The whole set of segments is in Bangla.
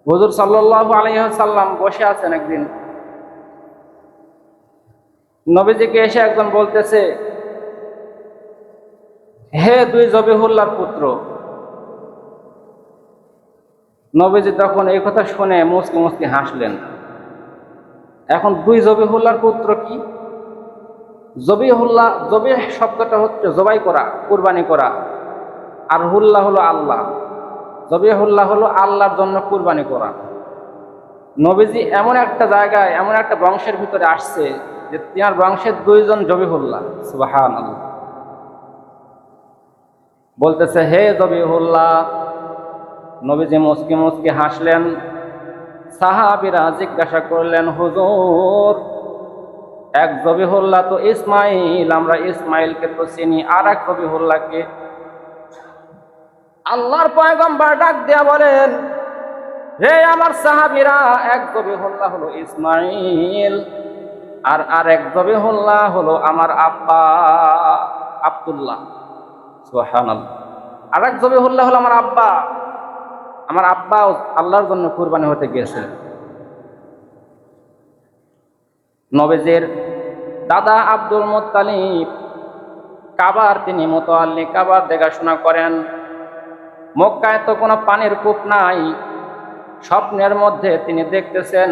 হুজুর সাল্লাল্লাহু আলাইহি ওয়াসাল্লাম বসে আছেন একদিন, নবীজিকে এসে একজন বলতেছে, হে দুই জবিহুল্লাহর পুত্র। নবীজি তখন এই কথা শুনে মুচকি মুচকি হাসলেন। এখন দুই জবিহুল্লাহর পুত্র কি? জবিহুল্লাহ, জবিহ শব্দটা হচ্ছে জবাই করা, কুরবানি করা, আর হুল্লাহ হলো আল্লাহ। জবিহুল্লাহ হলো আল্লাহর জন্য কুরবানি করা। নবীজি এমন একটা জায়গায়, এমন একটা বংশের ভিতরে আসছে যে তিনার বংশের দুইজন জবিহুল্লাহ। সুবহানাল্লাহ। বলতেছে, হে জবিহুল্লাহ। নবীজি মুচকি মুচকি হাসলেন। সাহাবীরা জিজ্ঞাসা করলেন, হুজুর, এক জবিহুল্লাহ তো ইসমাইল, আমরা ইসমাইলকে তো চিনি, আর এক জবিহুল্লাহকে? আল্লাহর পয়গম্বর ডাক দিয়া বলেন, হে আমার সাহাবীরা, এক জবিহুল্লাহ হলো ইসমাইল, আর আরেক জবিহুল্লাহ হলো আমার আব্বা আব্দুল্লাহ। সুবহানাল্লাহ। আরেক জবিহুল্লাহ হলো আমার আব্বা। আমার আব্বা আল্লাহর জন্য কুরবানি হতে গিয়েছিলেন। নবীজির দাদা আব্দুল মুত্তালিব কাবার তিনি মুতাওয়াল্লি, কাবার দেখাশোনা করেন। মক্কায় তো কোনো পানির কূপ নাই। স্বপ্নের মধ্যে তিনি দেখতেছেন,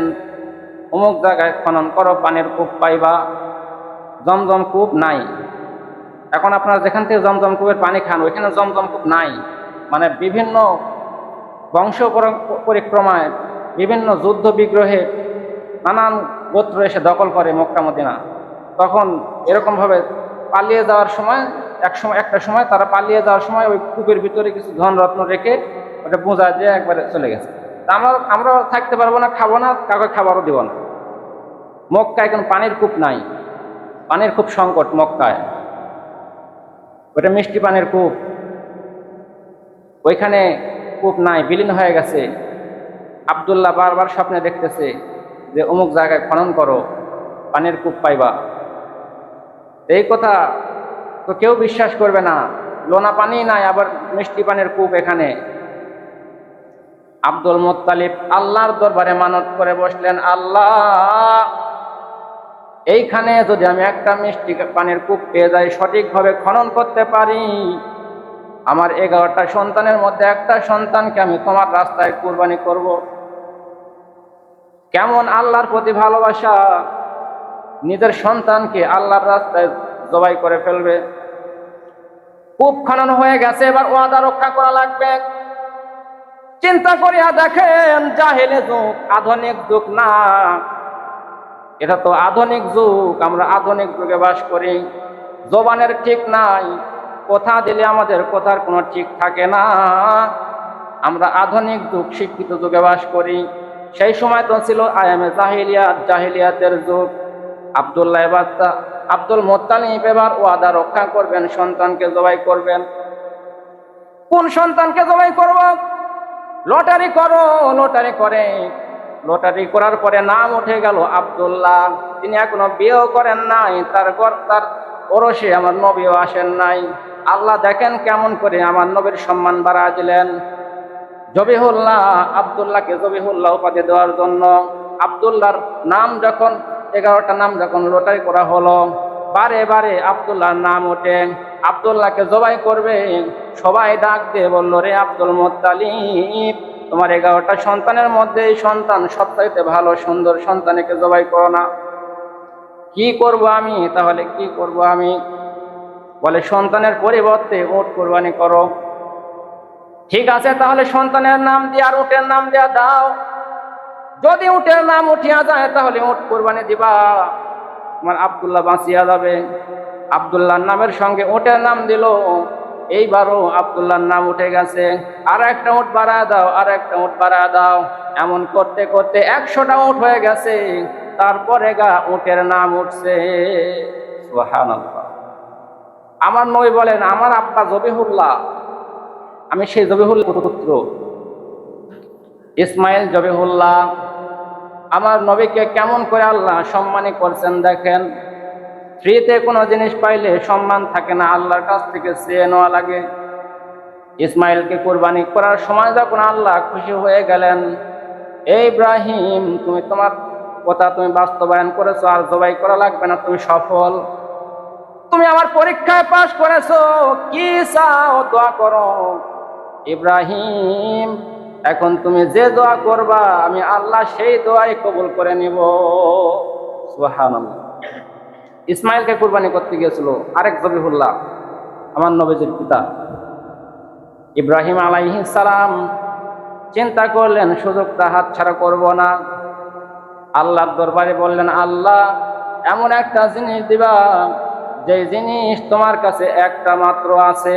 অমুক জায়গায় খনন করো, পানির কূপ পাইবা। জমজম কূপ নাই। এখন আপনারা যেখান থেকে জমজম কূপের পানি খান, ওইখানে জমজম কূপ নাই। মানে বিভিন্ন বংশ পরিক্রমায়, বিভিন্ন যুদ্ধ বিগ্রহে নানান গোত্র এসে দখল করে মক্কা মদিনা। তখন এরকমভাবে পালিয়ে যাওয়ার সময়, একটা সময় তারা পালিয়ে যাওয়ার সময় ওই কূপের ভিতরে কিছু ধনরত্ন রেখে ওটা বোঝা দিয়ে একবারে চলে গেছে। তা আমরাও থাকতে পারবো না, খাবো না, কাউকে খাবারও দিব না। মক্কায় কোনো পানির কূপ নাই, পানির খুব সংকট মক্কায়। ওটা মিষ্টি পানির কূপ, ওইখানে কূপ নাই, বিলীন হয়ে গেছে। আব্দুল্লাহ বারবার স্বপ্নে দেখতেছে যে অমুক জায়গায় খনন করো, পানির কূপ পাইবা। এই কথা তো কেউ বিশ্বাস করবে না, লোনা পানি নাই, আবার মিষ্টি পানির কূপ এখানে। আব্দুল মুত্তালিব আল্লাহর দরবারে মানত করে বসলেন, আল্লাহ, এইখানে যদি আমি একটা মিষ্টি পানির কূপ পেয়ে যাই, সঠিকভাবে খনন করতে পারি, আমার 11টা সন্তানের মধ্যে একটা সন্তানকে আমি তোমার রাস্তায় কুরবানি করব। কেমন আল্লাহর প্রতি ভালোবাসা, নিজের সন্তানকে আল্লাহর রাস্তায় জবাই করে ফেলবে। কূপ খনন হয়ে গেছে, এবার ওয়াদা রক্ষা করা লাগবে। চিন্তা করিয়া দেখেন, জাহেলে যুগ, আধুনিক যুগ না। এটা তো আধুনিক যুগ, আমরা আধুনিক যুগে বাস করি। জবানের ঠিক নাই, কথা দিলে আমাদের কথার কোনো ঠিক থাকে না। আমরা আধুনিক যুগ, শিক্ষিত যুগে বাস করি। সেই সময় তো ছিল আয়ামে জাহিলিয়াত, জাহিলিয়াতের যুগ। আব্দুল মুত্তালিব এবার ওয়াদা রক্ষা করবেন, সন্তানকে জবাই করবেন। কোন সন্তানকে জবাই করব? লটারি করো, লটারি করে। লটারি করার পরে নাম উঠে গেল আব্দুল্লাহ। তিনি এখনো বিয়েও করেন নাই, তার ওরসে আমার নবীও আসেন নাই। আল্লাহ দেখেন কেমন করে আমার নবীর সম্মান বাড়া দিলেন। জবিহুল্লাহ, আব্দুল্লাহকে জবিহুল্লাহ উপাধি দেওয়ার জন্য আব্দুল্লাহর নাম যখন 11টা নাম যখন লটারি করা হলো, বারে বারে আব্দুল্লাহর নাম ওঠে। আব্দুল্লাহকে জবাই করবে, সবাই ডাক দিয়ে বললো, রে আব্দুল মুত্তালিব, তোমার 11টা সন্তানের মধ্যে এই সন্তান সবচাইতে ভালো, সুন্দর সন্তানকে জবাই করো না। কি করব আমি তাহলে, কি করব আমি? বলে, সন্তানের পরিবর্তে উট কুরবানি করো। ঠিক আছে, তাহলে সন্তানের নাম দিয়ে আর উটের নাম দিয়া দাও। যদি উটের নাম উঠিয়া যায় তাহলে উট কুরবানি দিবা, তোমার আব্দুল্লাহ বাঁচিয়া যাবে। আব্দুল্লাহর নামের সঙ্গে উটের নাম দিল। এইবারও আব্দুল্লাহর নাম উঠে গেছে। আর একটা উট বাড়ায় দাও, আর একটা উট বাড়ায় দাও। এমন করতে করতে 100টা উট হয়ে গেছে। তারপরে উটের নাম উঠছে। সুবহানাল্লাহ। আমার নবী বলেন, আমার আব্বা জবিহুল্লাহ, আমি সেই জবিহুল্লাহ পুত্র ইসমাইল জবিহুল্লাহ। আমার নবীকে কেমন করে আল্লাহ সম্মানী করছেন দেখেন। ফ্রিতে কোনো জিনিস পাইলে সম্মান থাকে না, আল্লাহর কাছ থেকে চেয়ে নেওয়া লাগে। ইসমাইলকে কুরবানি করার সময় যখন আল্লাহ খুশি হয়ে গেলেন, এই ইব্রাহিম, তুমি তোমার কথা তুমি বাস্তবায়ন করেছো, আর জবাই করা লাগবে না, তুমি সফল। তুমি আমার পরীক্ষায় পাশ করেছো, কি চাও দোয়া করো। ইব্রাহিম, এখন তুমি যে দোয়া করবা আমি আল্লাহ সেই দোয়াই কবুল করে নিব। সুবহানাল্লাহ। ইসমাইলকে কুরবানি করতে গিয়েছিল আরেক জবিহুল্লাহ, আমার নবীজির পিতা ইব্রাহিম আলাইহিস সালাম চিন্তা করলেন সুযোগটা হাতছাড়া করব না। আল্লাহর দরবারে বললেন, আল্লাহ এমন একটা জিনিস দিবা যে জিনিস তোমার কাছে একটা মাত্র আছে।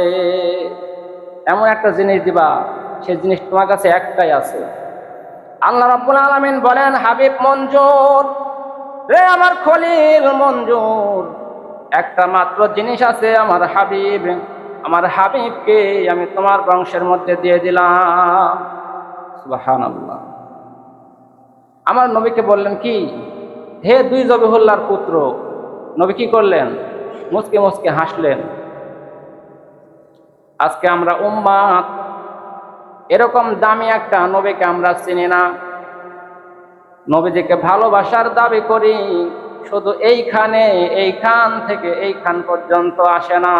এমন একটা জিনিস দিবা সেই জিনিস তোমার কাছে একটাই আছে। আল্লাহ রাব্বুল আলামিন বলেন, হাবিব মঞ্জুর, রে আমার খলিল মঞ্জুর, একটা মাত্র জিনিস আছে আমার হাবিব, আমার হাবিবকে আমি তোমার বংশের মধ্যে দিয়ে দিলাম। সুবহানাল্লাহ। আমার নবীকে বললেন কি, হে দুই জবিহুল্লাহর পুত্র। নবী কি করলেন? মুচকে মুচকে হাসলেন। আজকে আমরা উম্মাত এরকম দামি একটা নবীকে আমরা চিনি না। নবীজিকে ভালোবাসার দাবি করি, শুধু এইখান থেকে এইখান পর্যন্ত আসে না।